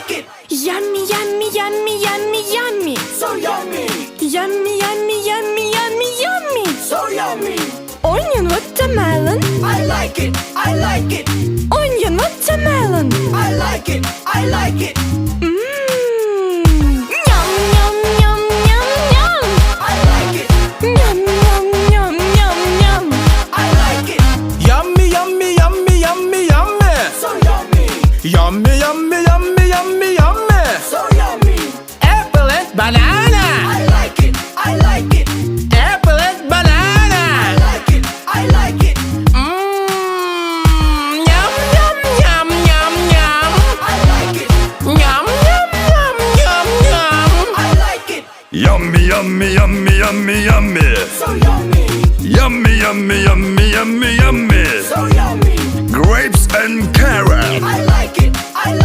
like it. Yummy, yummy, yummy, yummy, yummy. So yummy. Yummy, yummy, yummy, yummy, yummy. So yummy. Onion watermelon. I like it. I like it. Onion watermelon. I like it. I like it. Mmm. Yum, yum, yum, yum, yum. I like it. Yum, yum, yum, yum, yum. I like it. Yummy, yummy, yummy, yummy, yummy. So yummy. Yummy, yummy, yummy, yummy, yummy. So yummy. Apple and banana.